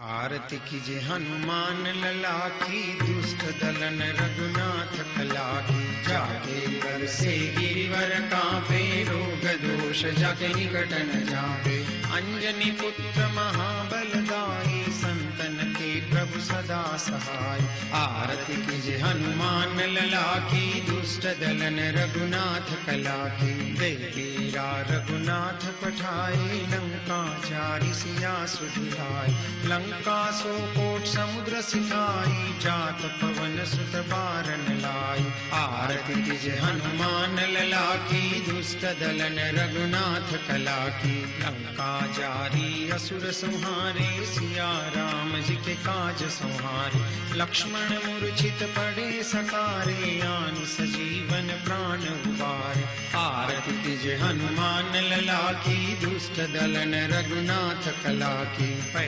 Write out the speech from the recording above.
आरती कीजे हनुमान लला की, दुष्ट दलन रघुनाथ कला की। जाके कर से गिरिवर कांपे, रोग दोष जाके निकट न जापे। अंजनी पुत्र महाबलदाई, संतन के प्रभु सदा सहाय। आरती कीजे हनुमान लला की, दुष्ट दलन रघुनाथ कला की। देवीरा रघुनाथ पठाए, लंका जारी सिया सुधिराय। लंका सो कोट समुद्र सिखाई, जात पवन सुत बारन लाई। आरती कीजे हनुमान लला की, दुष्ट दलन रघुनाथ कला की। लंका जारी असुर संहारे, सिया राम जी के काज संहारे। लक्ष्मण मूर्छित पड़े सकारे, आन सजीवन प्राण उबारे। आरती कीजे हनुमान लला की, दुष्ट दलन रघुनाथ कला की।